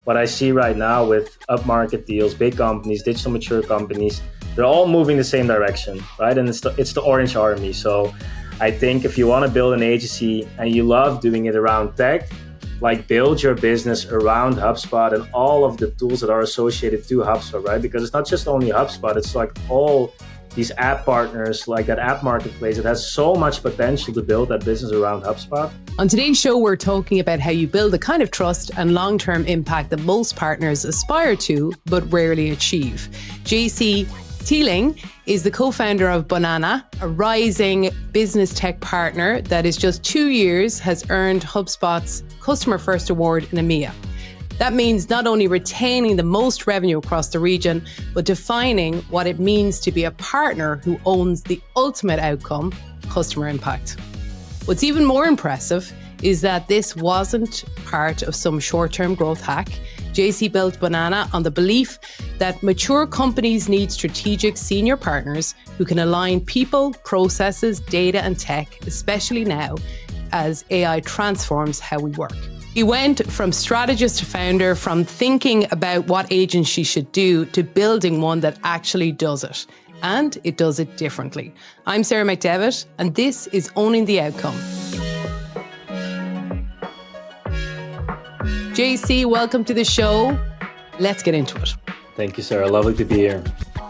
what I see right now with upmarket deals, big companies, digital mature companies, they're all moving the same direction, right? And it's the orange army. So I think if you want to build an agency and you love doing it around tech, like build your business around HubSpot and all of the tools that are associated to HubSpot, right? Because it's not just only HubSpot, it's like all these app partners, like that app marketplace. It has so much potential to build that business around HubSpot. On today's show, we're talking about how you build the kind of trust and long-term impact that most partners aspire to, but rarely achieve. Jasey Tielen is the co-founder of BONANA, a rising business tech partner that in just 2 years has earned HubSpot's Customer First Award in EMEA. That means not only retaining the most revenue across the region, but defining what it means to be a partner who owns the ultimate outcome, customer impact. What's even more impressive is that this wasn't part of some short-term growth hack. Jasey built BONANA on the belief that mature companies need strategic senior partners who can align people, processes, data, and tech, especially now as AI transforms how we work. He went from strategist to founder, from thinking about what agency should do to building one that actually does it. And it does it differently. I'm Sarah McDevitt, and this is Owning the Outcome. Jasey, welcome to the show. Let's get into it. Thank you, Sarah. Lovely to be here.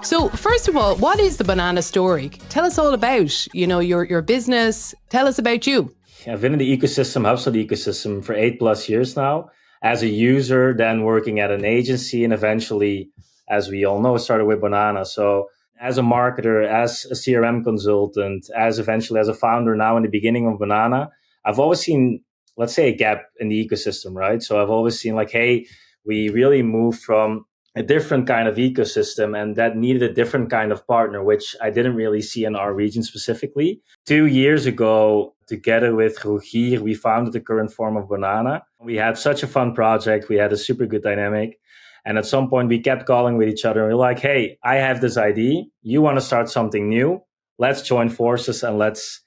So first of all, what is the BONANA story? Tell us all about, your business. Tell us about you. I've been in the ecosystem, HubSpot ecosystem, for 8+ years now as a user, then working at an agency, and eventually, as we all know, started with BONANA. So as a marketer, as a CRM consultant, eventually as a founder now in the beginning of BONANA, I've always seen, let's say, a gap in the ecosystem, right? So I've always seen like, hey, we really moved from a different kind of ecosystem and that needed a different kind of partner, which I didn't really see in our region specifically. 2 years ago, together with Rogier, we founded the current form of BONANA. We had such a fun project. We had a super good dynamic. And at some point, we kept calling with each other. And we're like, hey, I have this idea. You want to start something new? Let's join forces and let's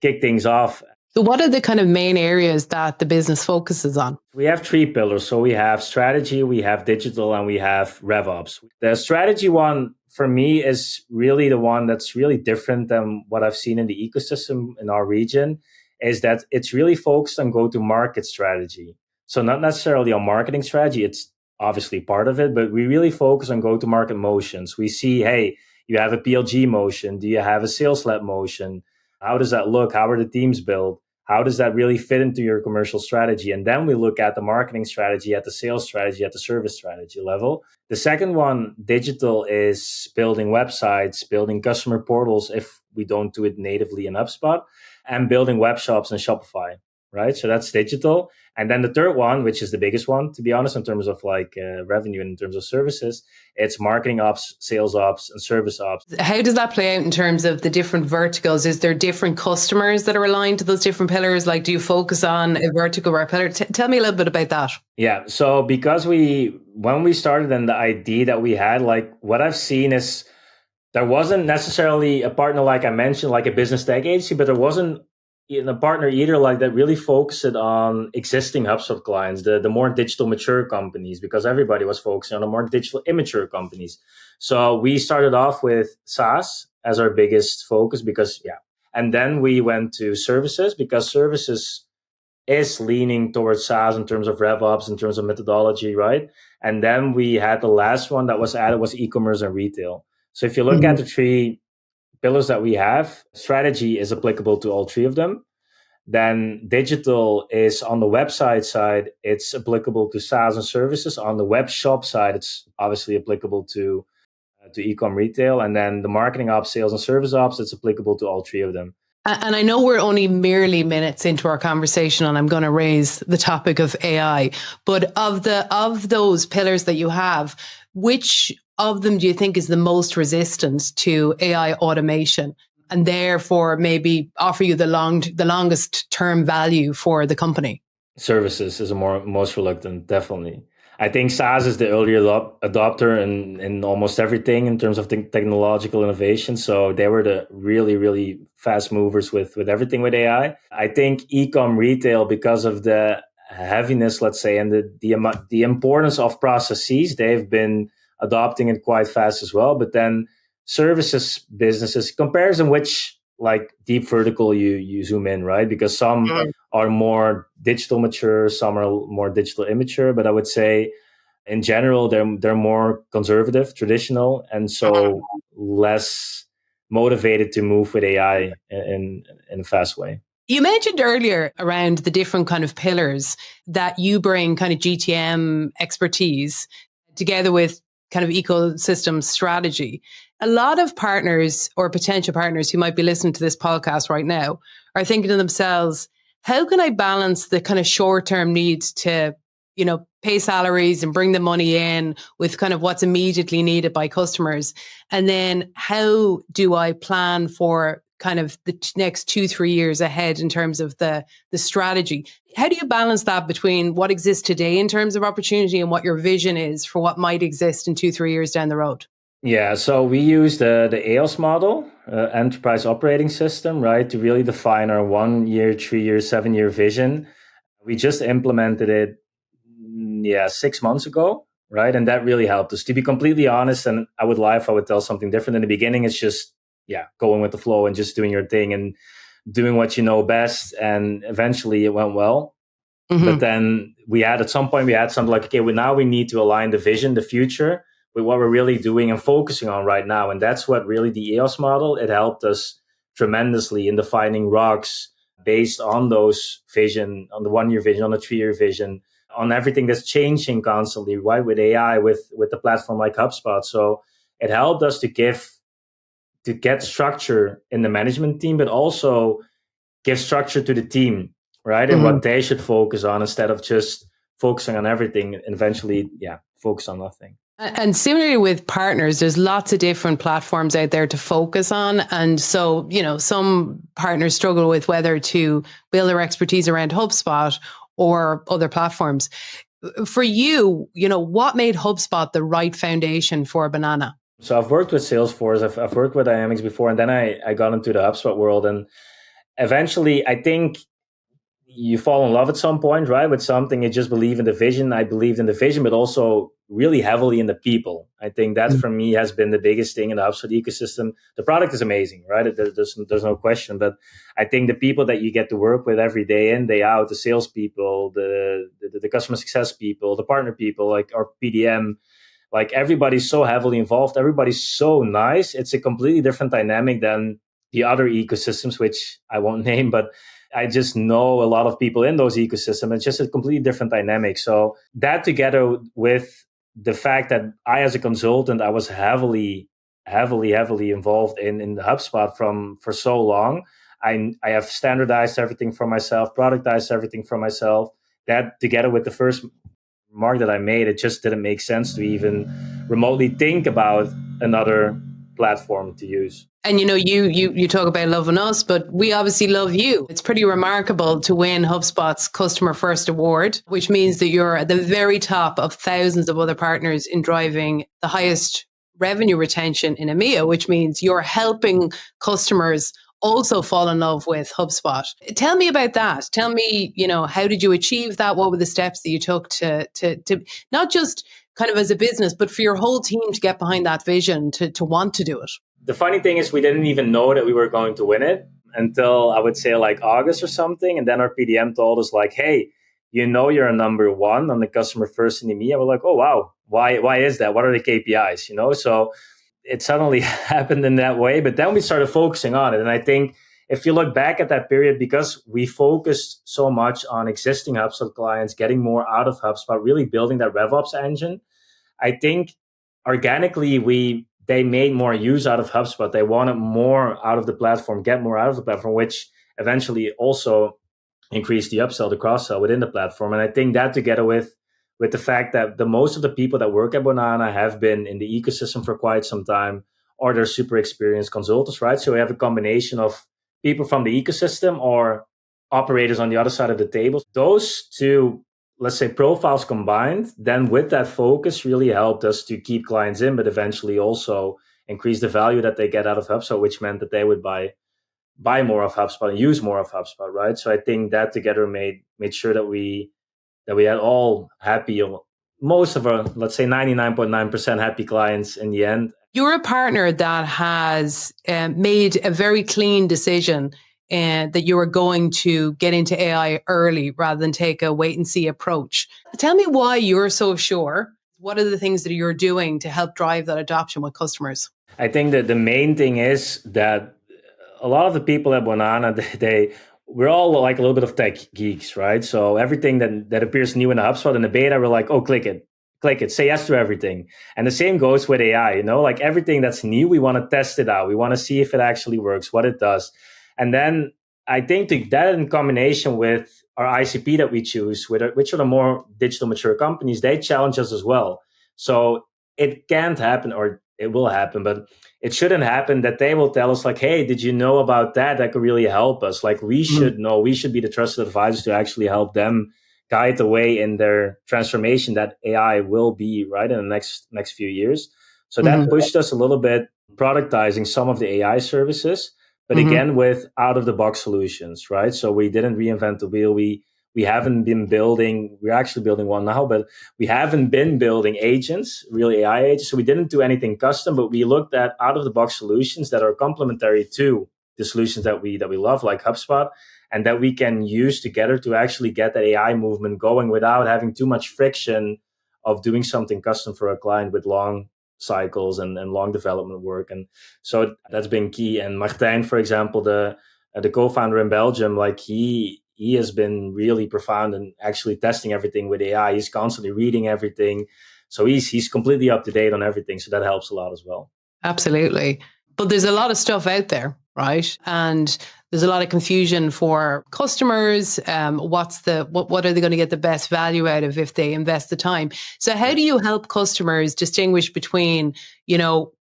kick things off. So what are the kind of main areas that the business focuses on? We have 3 pillars. So we have strategy, we have digital, and we have RevOps. The strategy one for me is really the one that's really different than what I've seen in the ecosystem in our region, is that it's really focused on go-to-market strategy. So not necessarily on marketing strategy. It's obviously part of it, but we really focus on go-to-market motions. We see, hey, you have a PLG motion. Do you have a sales-led motion? How does that look? How are the teams built? How does that really fit into your commercial strategy? And then we look at the marketing strategy, at the sales strategy, at the service strategy level. The second one, digital, is building websites, building customer portals if we don't do it natively in HubSpot, and building web shops in Shopify, right? So that's digital. And then the third one, which is the biggest one, to be honest, in terms of revenue and in terms of services, it's marketing ops, sales ops, and service ops. How does that play out in terms of the different verticals? Is there different customers that are aligned to those different pillars? Like, do you focus on a vertical or a pillar? Tell me a little bit about that. Yeah. So because when we started and the idea that we had, like what I've seen is there wasn't necessarily a partner, like I mentioned, like a business tech agency, but there wasn't a partner either like that really focused on existing HubSpot clients, the more digital mature companies, because everybody was focusing on the more digital immature companies. So we started off with SaaS as our biggest focus and then we went to services because services is leaning towards SaaS in terms of RevOps, in terms of methodology, right? And then we had the last one that was added was e-commerce and retail. So if you look at the 3 pillars that we have, strategy is applicable to all 3 of them. Then digital is on the website side, it's applicable to SaaS and services. On the web shop side, it's obviously applicable to e-com retail. And then the marketing ops, sales and service ops, it's applicable to all 3 of them. And I know we're only merely minutes into our conversation and I'm going to raise the topic of AI, but of those pillars that you have, which of them do you think is the most resistant to AI automation and therefore maybe offer you the longest term value for the company? Services is most reluctant, definitely. I think SaaS is the early adopter in almost everything in terms of technological innovation. So they were the really, really fast movers with everything with AI. I think e-com retail, because of the heaviness, let's say, and the importance of processes, they've been adopting it quite fast as well. But then services businesses, comparison which like deep vertical you zoom in, right? Because some are more digital mature, some are more digital immature. But I would say in general they're more conservative, traditional, and so less motivated to move with AI in a fast way. You mentioned earlier around the different kind of pillars that you bring kind of GTM expertise together with kind of ecosystem strategy. A lot of partners or potential partners who might be listening to this podcast right now are thinking to themselves, how can I balance the kind of short-term needs to, pay salaries and bring the money in with kind of what's immediately needed by customers? And then how do I plan for kind of the next 2-3 years ahead in terms of the strategy? How do you balance that between what exists today in terms of opportunity and what your vision is for what might exist in 2-3 years down the road? Yeah, so we use the EOS model, enterprise operating system, right, to really define our 1 year, 3 year, 7 year vision. We just implemented it, 6 months ago, right? And that really helped us. To be completely honest, and I would lie if I would tell something different. In the beginning, it's just, going with the flow and just doing your thing and doing what you know best. And eventually it went well. But then at some point we had something like, okay, now we need to align the vision, the future, with what we're really doing and focusing on right now. And that's what really the EOS model, it helped us tremendously in defining rocks based on those vision, on the 1 year vision, on the 3 year vision, on everything that's changing constantly, right? With AI, with the platform like HubSpot. So it helped us to get structure in the management team, but also give structure to the team, right? And what they should focus on instead of just focusing on everything and eventually, focus on nothing. And similarly with partners, there's lots of different platforms out there to focus on. And so, some partners struggle with whether to build their expertise around HubSpot or other platforms. For you, what made HubSpot the right foundation for BONANA? So I've worked with Salesforce, I've worked with Dynamics before, and then I got into the HubSpot world. And eventually, I think you fall in love at some point, right? With something, you just believe in the vision. I believed in the vision, but also really heavily in the people. I think that for me has been the biggest thing in the HubSpot ecosystem. The product is amazing, right? There's no question. But I think the people that you get to work with every day in, day out, the salespeople, the customer success people, the partner people, like our PDM, like everybody's so heavily involved. Everybody's so nice. It's a completely different dynamic than the other ecosystems, which I won't name, but I just know a lot of people in those ecosystems. It's just a completely different dynamic. So that together with the fact that I, as a consultant, I was heavily involved in the HubSpot for so long. I have standardized everything for myself, productized everything for myself. That together with the first mark that I made, it just didn't make sense to even remotely think about another platform to use. And you talk about loving us, but we obviously love you. It's pretty remarkable to win HubSpot's Customer First Award, which means that you're at the very top of thousands of other partners in driving the highest revenue retention in EMEA, which means you're helping customers also fall in love with HubSpot. Tell me about that. Tell me, how did you achieve that? What were the steps that you took to not just kind of as a business, but for your whole team to get behind that vision, to want to do it? The funny thing is we didn't even know that we were going to win it until I would say like August or something. And then our PDM told us like, hey, you're a number one on the customer first in EMEA. We're like, oh, wow. Why is that? What are the KPIs? So it suddenly happened in that way. But then we started focusing on it. And I think if you look back at that period, because we focused so much on existing HubSpot clients, getting more out of HubSpot, really building that RevOps engine, I think organically they made more use out of HubSpot. They wanted more out of the platform, get more out of the platform, which eventually also increased the upsell, the cross-sell within the platform. And I think that together with the fact that the most of the people that work at BONANA have been in the ecosystem for quite some time, or they're super experienced consultants, right? So we have a combination of people from the ecosystem or operators on the other side of the table. Those two, let's say, profiles combined, then with that focus really helped us to keep clients in, but eventually also increase the value that they get out of HubSpot, which meant that they would buy more of HubSpot and use more of HubSpot, right? So I think that together made sure that we that we had all happy, most of our, let's say 99.9% happy clients in the end. You're a partner that has made a very clean decision that you are going to get into AI early rather than take a wait and see approach. Tell me why you're so sure. What are the things that you're doing to help drive that adoption with customers? I think that the main thing is that a lot of the people at Bonana, we're all like a little bit of tech geeks, right? So everything that appears new in the HubSpot in the beta, we're like, oh, click it, say yes to everything. And the same goes with AI, like everything that's new, we want to test it out. We want to see if it actually works, what it does. And then I think that in combination with our ICP that we choose, which are the more digital mature companies, they challenge us as well. So it can't happen, or it will happen, but it shouldn't happen that they will tell us like, hey, did you know about that? That could really help us. Like we should know, we should be the trusted advisors to actually help them guide the way in their transformation that AI will be, right, in the next few years. So that pushed us a little bit productizing some of the AI services, but again, with out of the box solutions, right? So we didn't reinvent the wheel. We haven't been building, we're actually building one now, but we haven't been building agents, real AI agents. So we didn't do anything custom, but we looked at out of the box solutions that are complementary to the solutions that we love, like HubSpot, and that we can use together to actually get that AI movement going without having too much friction of doing something custom for a client with long cycles and long development work. And so that's been key. And Martijn, for example, the co-founder in Belgium, like he has been really profound in actually testing everything with AI. He's constantly reading everything. So he's completely up to date on everything. So that helps a lot as well. Absolutely. But there's a lot of stuff out there, right? And there's a lot of confusion for customers. What are they going to get the best value out of if they invest the time? So how do you help customers distinguish between,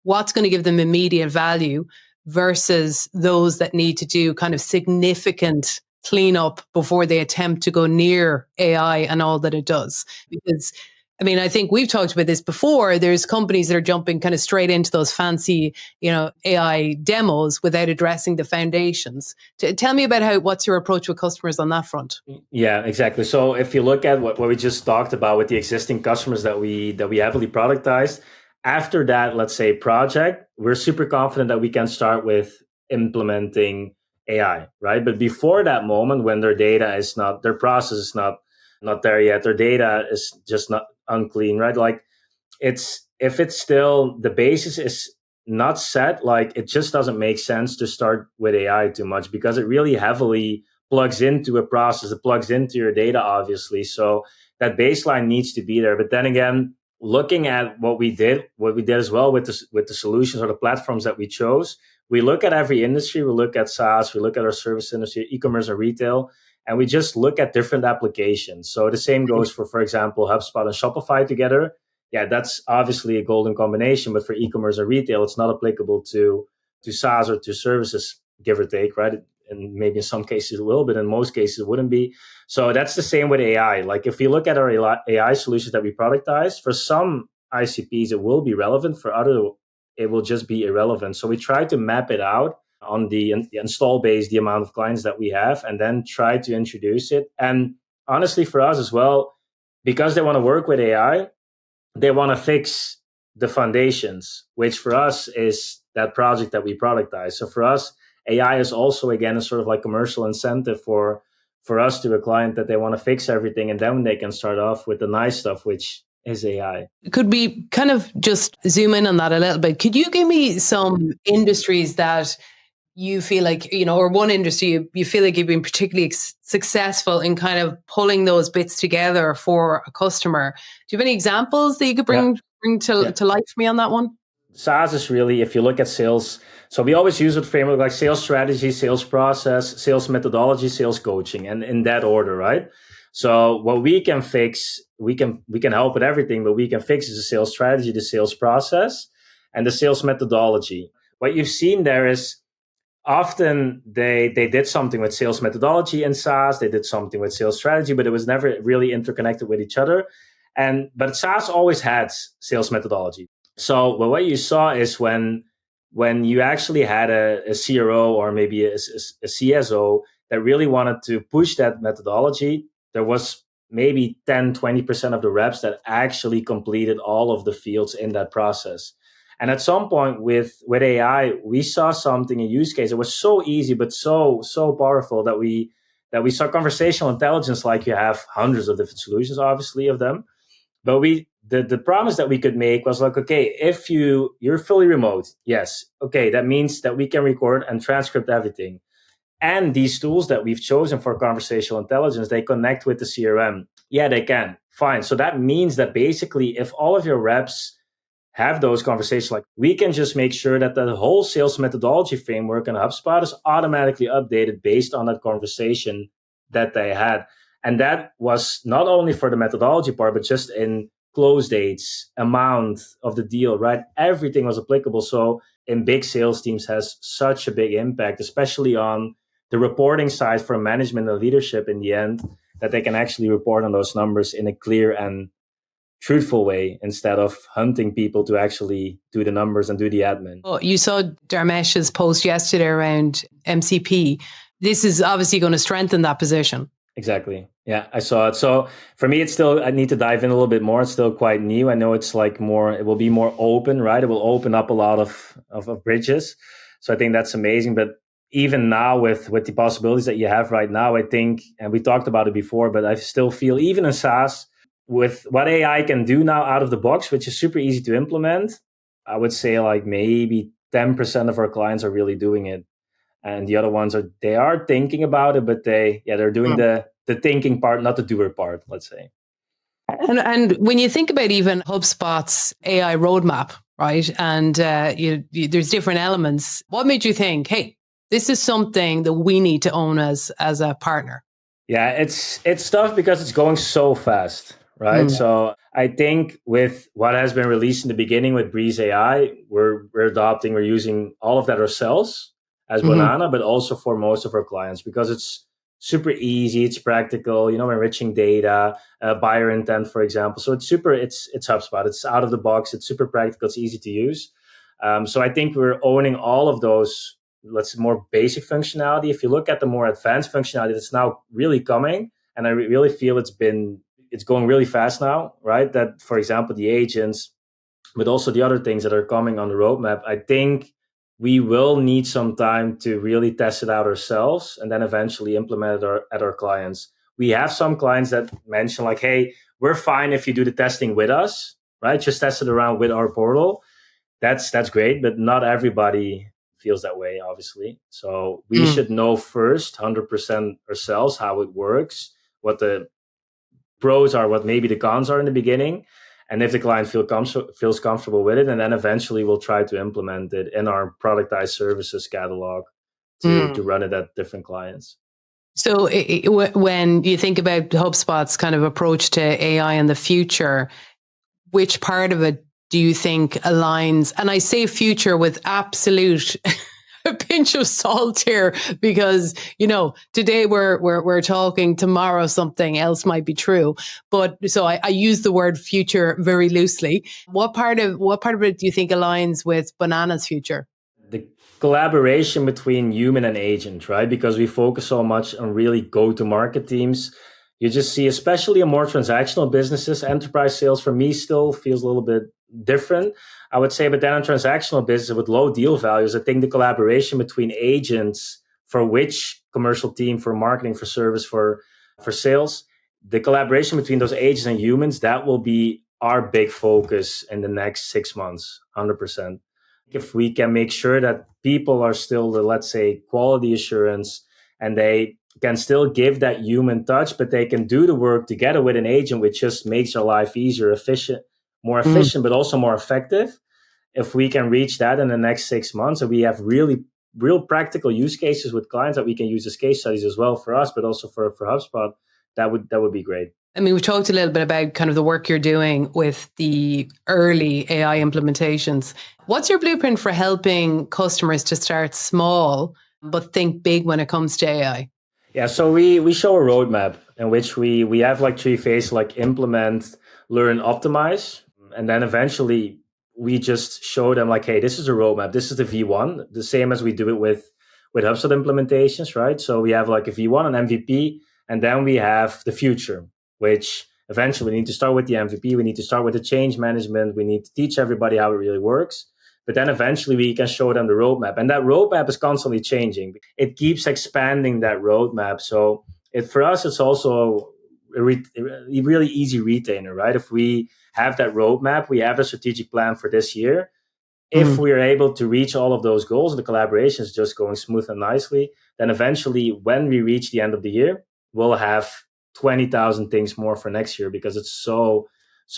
what's going to give them immediate value versus those that need to do kind of significant cleanup before they attempt to go near AI and all that it does? Because I think we've talked about this before. There's companies that are jumping kind of straight into those fancy, AI demos without addressing the foundations. Tell me about what's your approach with customers on that front? Yeah, exactly. So if you look at what we just talked about with the existing customers that we heavily productized, after that, let's say project, we're super confident that we can start with implementing AI, right? But before that moment, when their data is not, their process is not there yet, their data is just not unclean, right? Like if it's still, the basis is not set, like it just doesn't make sense to start with AI too much, because it really heavily plugs into a process, it plugs into your data, obviously. So that baseline needs to be there. But then again, looking at what we did as well with the solutions or the platforms that we chose, we look at every industry, we look at SaaS, we look at our service industry, e-commerce and retail, and we just look at different applications. So the same goes for example, HubSpot and Shopify together. Yeah, that's obviously a golden combination, but for e-commerce and retail, it's not applicable to SaaS or to services, give or take, right? And maybe in some cases it will, but in most cases it wouldn't be. So that's the same with AI. Like if you look at our AI solutions that we productize, for some ICPs it will be relevant, for other it will just be irrelevant. So we try to map it out on the install base, the amount of clients that we have, and then try to introduce it. And honestly, for us as well, because they want to work with AI, they want to fix the foundations, which for us is that project that we productize. So for us, AI is also, again, a sort of like commercial incentive for us to a client that they want to fix everything, and then they can start off with the nice stuff, which is AI. Could we kind of just zoom in on that a little bit? Could you give me some industries that you feel like, or one industry you feel like you've been particularly successful in kind of pulling those bits together for a customer? Do you have any examples that you could bring to life for me on that one? SaaS is really, if you look at sales, so we always use a framework like sales strategy, sales process, sales methodology, sales coaching, and in that order, right? So what we can fix, we can help with everything, but we can fix is the sales strategy, the sales process, and the sales methodology. What you've seen there is often they did something with sales methodology in SaaS, they did something with sales strategy, but it was never really interconnected with each other. But SaaS always had sales methodology. So what you saw is when you actually had a CRO or maybe a CSO that really wanted to push that methodology, there was maybe 10, 20% of the reps that actually completed all of the fields in that process. And at some point with AI, we saw something, a use case. It was so easy, but so powerful that we saw conversational intelligence, like you have hundreds of different solutions, obviously, of them. But the promise that we could make was like, okay, if you're fully remote, yes, okay, that means that we can record and transcript everything. And these tools that we've chosen for conversational intelligence, they connect with the CRM. Yeah, they can. Fine. So that means that basically, if all of your reps have those conversations, like we can just make sure that the whole sales methodology framework in HubSpot is automatically updated based on that conversation that they had. And that was not only for the methodology part, but just in close dates, amount of the deal, right? Everything was applicable. So in big sales teams has such a big impact, especially on the reporting side for management and leadership in the end, that they can actually report on those numbers in a clear and truthful way instead of hunting people to actually do the numbers and do the admin. Oh, you saw Dharmesh's post yesterday around MCP. This is obviously going to strengthen that position. Exactly. Yeah, I saw it. So for me, it's still, I need to dive in a little bit more. It's still quite new. I know it's like more, it will be more open, right? It will open up a lot of bridges. So I think that's amazing. But even now with the possibilities that you have right now, I think, and we talked about it before, but I still feel even in SaaS, with what AI can do now out of the box, which is super easy to implement, I would say like maybe 10% of our clients are really doing it. And the other ones they are thinking about it, but they're doing the thinking part, not the doer part, let's say. And when you think about even HubSpot's AI roadmap, right? And there's different elements. What made you think, hey, this is something that we need to own as a partner? Yeah, it's tough because it's going so fast, right? So I think with what has been released in the beginning with Breeze AI, we're adopting, we're using all of that ourselves as BONANA, but also for most of our clients because it's super easy, it's practical, enriching data, buyer intent, for example. So it's HubSpot, it's out of the box, it's super practical, it's easy to use. So I think we're owning all of those, let's say, more basic functionality. If you look at the more advanced functionality that's now really coming, and I really feel it's going really fast now, right? That, for example, the agents, but also the other things that are coming on the roadmap, I think we will need some time to really test it out ourselves and then eventually implement it at our clients. We have some clients that mention like, hey, we're fine if you do the testing with us, right? Just test it around with our portal. That's great, but not everybody feels that way, obviously. So we should know first 100% ourselves how it works, what the pros are, what maybe the cons are in the beginning. And if the client feels comfortable with it, and then eventually we'll try to implement it in our productized services catalog to run it at different clients. So when you think about HubSpot's kind of approach to AI in the future, which part of it do you think aligns? And I say future with absolute a pinch of salt here because, today we're talking, tomorrow something else might be true. But so I use the word future very loosely. What part of it do you think aligns with BONANA's future? The collaboration between human and agent, right? Because we focus so much on really go-to-market teams. You just see, especially in more transactional businesses, enterprise sales for me still feels a little bit different, I would say. But then on transactional business with low deal values, I think the collaboration between agents for which commercial team, for marketing, for service, for sales, the collaboration between those agents and humans, that will be our big focus in the next 6 months, 100%. If we can make sure that people are still the, let's say, quality assurance, and they can still give that human touch, but they can do the work together with an agent, which just makes our life easier, more efficient, but also more effective. If we can reach that in the next 6 months, and we have really real practical use cases with clients that we can use as case studies as well for us, but also for HubSpot, that would be great. I mean, we talked a little bit about kind of the work you're doing with the early AI implementations. What's your blueprint for helping customers to start small but think big when it comes to AI? Yeah, so we show a roadmap in which we have like 3 phases, like implement, learn, optimize. And then eventually we just show them like, hey, this is a roadmap. This is the V1, the same as we do it with HubSpot implementations, right? So we have like a V1, an MVP, and then we have the future, which eventually we need to start with the MVP. We need to start with the change management. We need to teach everybody how it really works. But then eventually we can show them the roadmap. And that roadmap is constantly changing. It keeps expanding that roadmap. So for us, it's also a really easy retainer, right? If we have that roadmap, we have a strategic plan for this year. If we are able to reach all of those goals and the collaboration is just going smooth and nicely, then eventually when we reach the end of the year, we'll have 20,000 things more for next year because it's so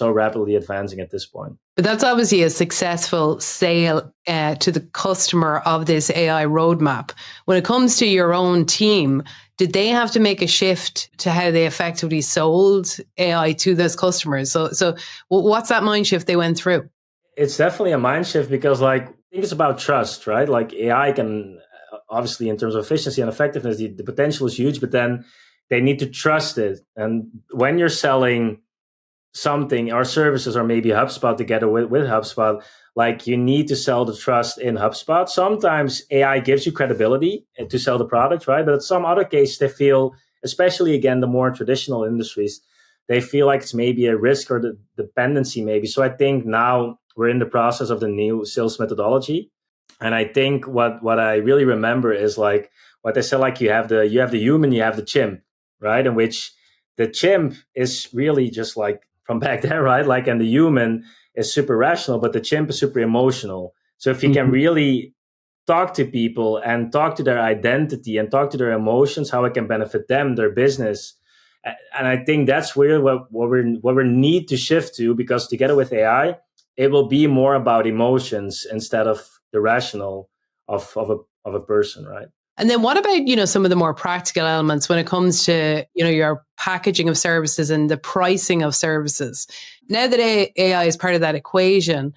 rapidly advancing at this point. But that's obviously a successful sale to the customer of this AI roadmap. When it comes to your own team, did they have to make a shift to how they effectively sold AI to those customers? So what's that mind shift they went through? It's definitely a mind shift because, like, I think it's about trust, right? Like AI can obviously, in terms of efficiency and effectiveness, the potential is huge, but then they need to trust it. And when you're selling something or services or maybe HubSpot together with HubSpot, like you need to sell the trust in HubSpot. Sometimes AI gives you credibility to sell the product, right? But in some other cases, they feel, especially again, the more traditional industries, they feel like it's maybe a risk or the dependency maybe. So I think now we're in the process of the new sales methodology. And I think what I really remember is like what they say, like you have the human, you have the chimp, right? In which the chimp is really just like from back then, right? Like, and the human is super rational, but the chimp is super emotional. So if you can really talk to people and talk to their identity and talk to their emotions, how it can benefit them, their business. And I think that's where what we need to shift to, because together with AI, it will be more about emotions instead of the rational of a person, right? And then what about, some of the more practical elements when it comes to, your packaging of services and the pricing of services? Now that AI is part of that equation,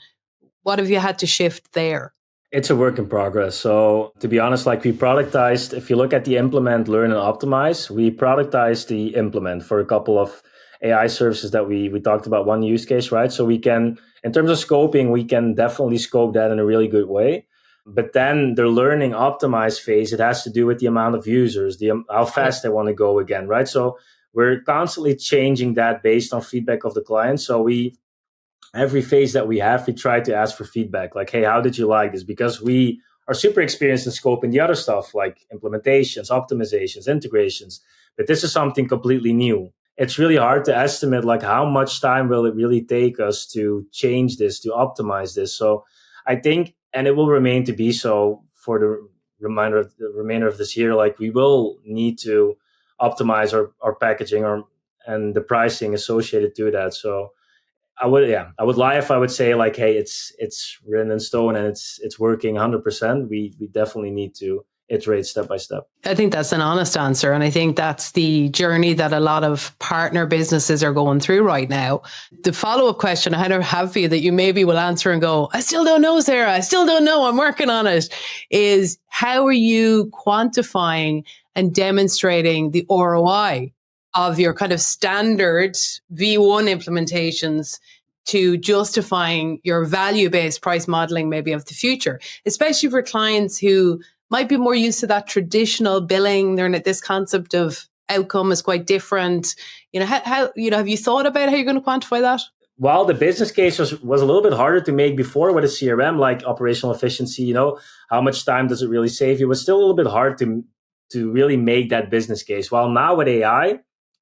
what have you had to shift there? It's a work in progress. So to be honest, like we productized, if you look at the implement, learn and optimize, we productized the implement for a couple of AI services that we talked about, one use case, right? So we can, in terms of scoping, we can definitely scope that in a really good way. But then the learning optimize phase, it has to do with the amount of users, how fast they want to go again, right? So we're constantly changing that based on feedback of the client. So every phase that we have, we try to ask for feedback. Like, hey, how did you like this? Because we are super experienced in scoping the other stuff like implementations, optimizations, integrations. But this is something completely new. It's really hard to estimate like how much time will it really take us to change this, to optimize this. So I think, and it will remain to be so for the remainder of this year, like we will need to optimize our packaging and the pricing associated to that. So I would lie if I would say like, hey, it's written in stone and it's working 100%. We definitely need to iterate step by step. I think that's an honest answer. And I think that's the journey that a lot of partner businesses are going through right now. The follow-up question I have for you that you maybe will answer and go, I still don't know, Sarah. I still don't know. I'm working on it. Is how are you quantifying and demonstrating the ROI of your kind of standard V1 implementations to justifying your value-based price modeling maybe of the future, especially for clients who might be more used to that traditional billing. They're in this concept of outcome is quite different. How have you thought about how you're going to quantify that? While the business case was a little bit harder to make before with a CRM, like operational efficiency, how much time does it really save you? It was still a little bit hard to really make that business case. While now with AI,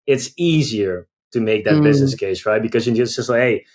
it's easier to make that business case, right? Because you just like, hey,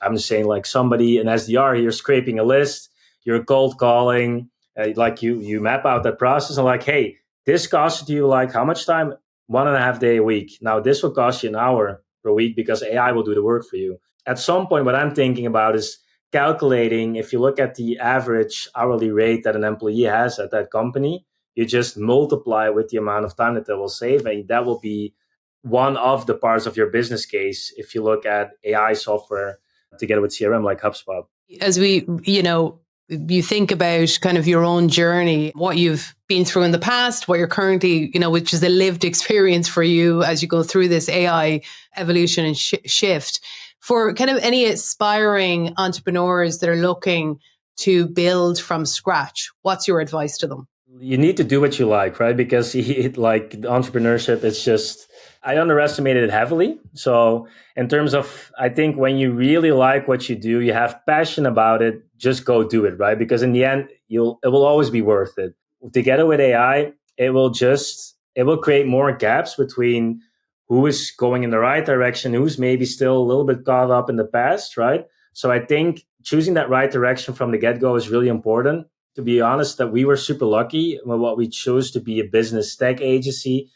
I'm saying like somebody, an SDR, you're scraping a list, you're cold calling, like you map out that process and like, hey, this costs you like how much time? 1.5 day a week. Now this will cost you an hour per week because AI will do the work for you. At some point, what I'm thinking about is calculating, if you look at the average hourly rate that an employee has at that company, you just multiply with the amount of time that they will save, and that will be one of the parts of your business case if you look at AI software together with CRM like HubSpot. As you think about kind of your own journey, what you've been through in the past, what you're currently, which is a lived experience for you as you go through this AI evolution and shift. For kind of any aspiring entrepreneurs that are looking to build from scratch, what's your advice to them? You need to do what you like, right? Because like entrepreneurship, it's just, I underestimated it heavily. So in terms of, I think when you really like what you do, you have passion about it, just go do it, right? Because in the end, it will always be worth it. Together with AI, it will create more gaps between who is going in the right direction, who's maybe still a little bit caught up in the past, right? So I think choosing that right direction from the get-go is really important. To be honest, that we were super lucky with what we chose to be a business tech agency.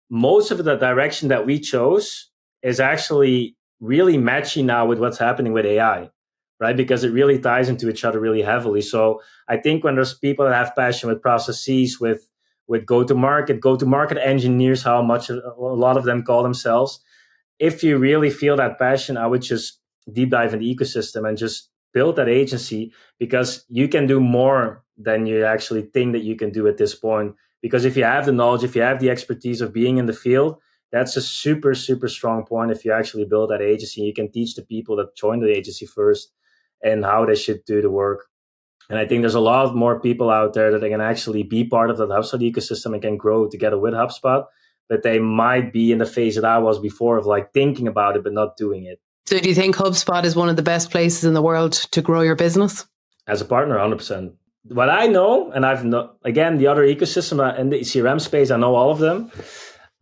Most of the direction that we chose is actually really matching now with what's happening with AI, right? Because it really ties into each other really heavily. So I think when there's people that have passion with processes, with go-to-market engineers, how much a lot of them call themselves, if you really feel that passion, I would just deep dive in the ecosystem and just build that agency, because you can do more than you actually think that you can do at this point. Because if you have the knowledge, if you have the expertise of being in the field, that's a super, super strong point. If you actually build that agency, you can teach the people that join the agency first and how they should do the work. And I think there's a lot more people out there that they can actually be part of that HubSpot ecosystem and can grow together with HubSpot. But they might be in the phase that I was before of like thinking about it, but not doing it. So do you think HubSpot is one of the best places in the world to grow your business? As a partner, 100%. What I know, and again, the other ecosystem in the CRM space, I know all of them.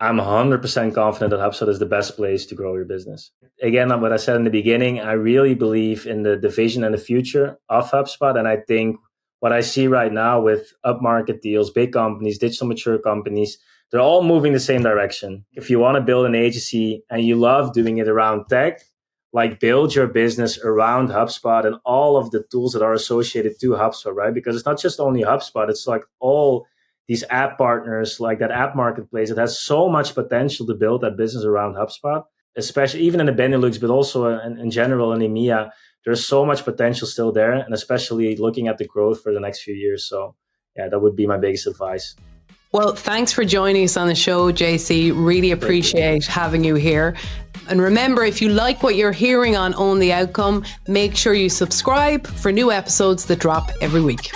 I'm 100% confident that HubSpot is the best place to grow your business. Again, what I said in the beginning, I really believe in the vision and the future of HubSpot. And I think what I see right now with upmarket deals, big companies, digital mature companies, they're all moving the same direction. If you want to build an agency and you love doing it around tech, like build your business around HubSpot and all of the tools that are associated to HubSpot, right? Because it's not just only HubSpot, it's like all these app partners, like that app marketplace. It has so much potential to build that business around HubSpot, especially even in the Benelux, but also in general in EMEA. There's so much potential still there, and especially looking at the growth for the next few years. So yeah, that would be my biggest advice. Well, thanks for joining us on the show, Jasey. Really appreciate having you here. And remember, if you like what you're hearing on Own the Outcome, make sure you subscribe for new episodes that drop every week.